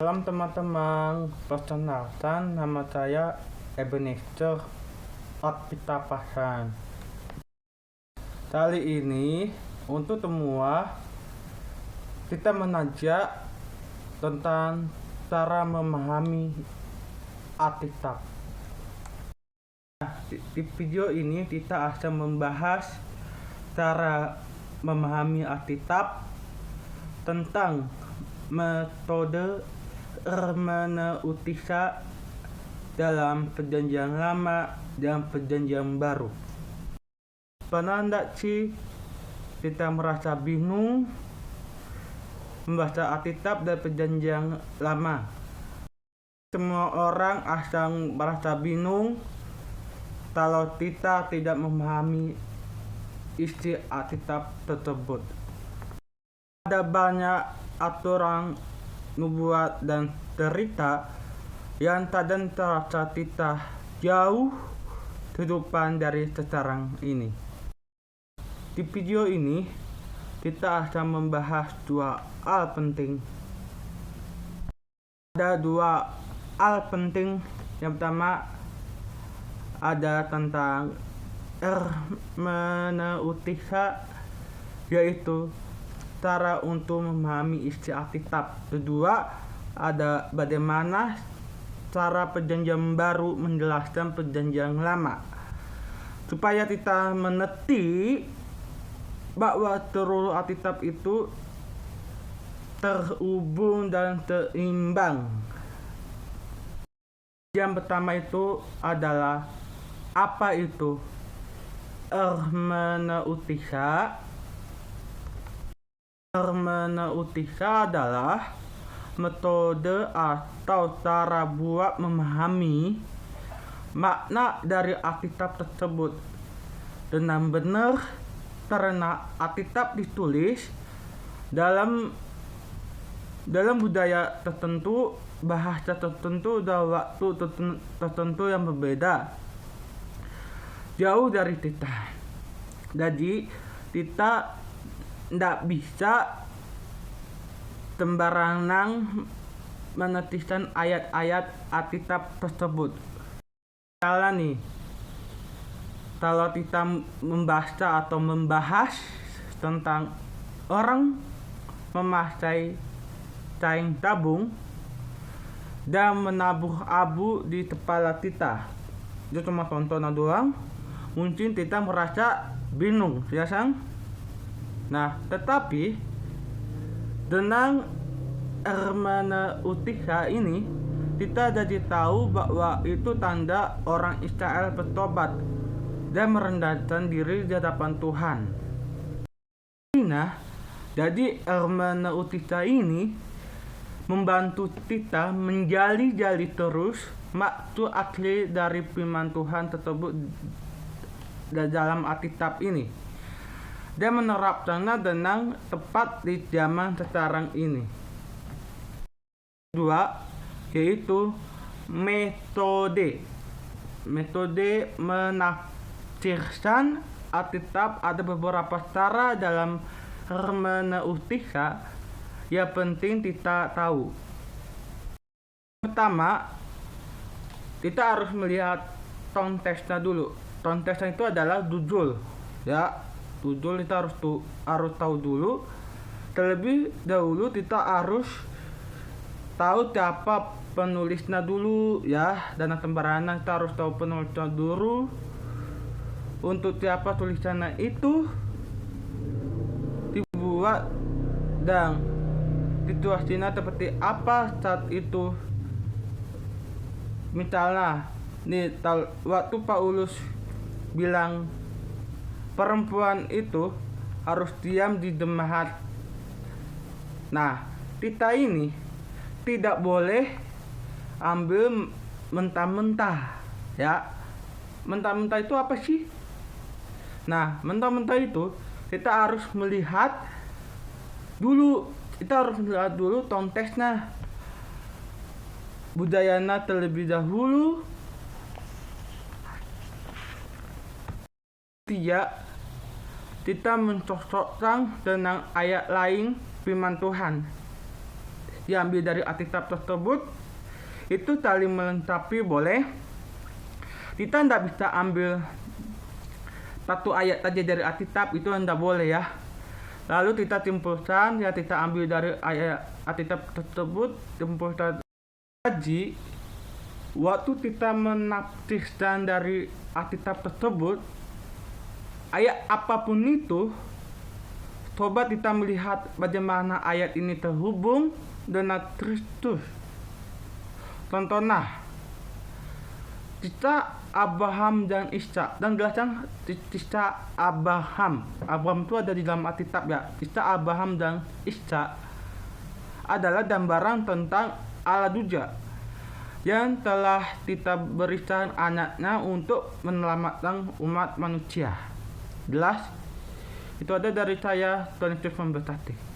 Salam teman-teman, perkenalkan nama saya Ebenezer Atpitapasan. Kali ini untuk semua kita mengajak tentang cara memahami Alkitab. Di video ini kita akan membahas cara memahami Alkitab tentang metode hermeneutika dalam Perjanjian Lama dan Perjanjian Baru. Pernah enggak sih kita merasa bingung membaca Alkitab dari Perjanjian Lama? Semua orang asal merasa bingung kalau kita tidak memahami isi Alkitab tersebut. Ada banyak aturan nubuat dan cerita yang kadang terasa kita jauh kehidupan dari sekarang ini. Di video ini kita akan membahas dua hal penting. Ada dua hal penting. Yang pertama ada tentang hermeneutika, yaitu cara untuk memahami isi Alkitab. Kedua, ada bagaimana cara Perjanjian Baru menjelaskan Perjanjian Lama, supaya kita mengerti bahwa seluruh Alkitab itu terhubung dan seimbang. Yang pertama itu adalah apa itu hermeneutika. Hermeneutika adalah metode atau cara buat memahami makna dari Alkitab tersebut dengan benar, karena Alkitab ditulis dalam budaya tertentu, bahasa tertentu, dan waktu tertentu yang berbeda jauh dari kita. Jadi kita tidak bisa sembarangan menetapkan ayat-ayat Alkitab tersebut. Misalnya nih, kalau kita membaca atau membahas tentang orang memakai kain tabung dan menabuh abu di kepala kita, itu cuma tontonan doang, mungkin kita merasa bingung, ya sang? Nah, tetapi dengan hermeneutika ini kita jadi tahu bahwa itu tanda orang Israel bertobat dan merendahkan diri di hadapan Tuhan. Nah, jadi hermeneutika ini membantu kita menjali-jali terus maksud asli dari firman Tuhan tersebut dalam Alkitab ini, dan menerapkannya dengan tepat di zaman sekarang ini. Kedua, yaitu metode menafsirkan Alkitab. Ada beberapa cara dalam hermeneutika yang penting kita tahu. Pertama, kita harus melihat konteksnya dulu. Konteksnya itu adalah judul, ya. Judul kita harus tahu dulu. Terlebih dahulu kita harus tahu siapa penulisnya dulu, ya. Dan sembarangan kita harus tahu penulisnya dulu. Untuk siapa tulisannya itu dibuat dan situasinya seperti apa saat itu. Misalnya nih, waktu Paulus bilang perempuan itu harus diam di jemaat. Nah, kita ini tidak boleh ambil mentah-mentah, ya. Mentah-mentah itu apa sih? Nah, mentah-mentah itu kita harus melihat dulu. Kita harus melihat dulu konteksnya, budayanya terlebih dahulu. Kita mencocokkan dengan ayat lain firman Tuhan diambil dari Alkitab tersebut itu saling melengkapi boleh. Kita tidak bisa ambil satu ayat saja dari Alkitab, itu tidak boleh ya. Lalu kita simpulkan ya, kita ambil dari ayat Alkitab tersebut, simpulkan haji. Waktu kita menafsirkan dari Alkitab tersebut, ayat apapun itu, coba kita melihat bagaimana ayat ini terhubung dengan Kristus. Contohnya, kita Abraham dan Ishak, dan jelaskan kisah Abraham itu ada di dalam Alkitab ya. Kisah Abraham dan Ishak adalah gambaran tentang Allah juga yang telah kita berikan anaknya untuk menyelamatkan umat manusia. Jelas? Itu ada dari saya, Tuhan Yesus memberkati.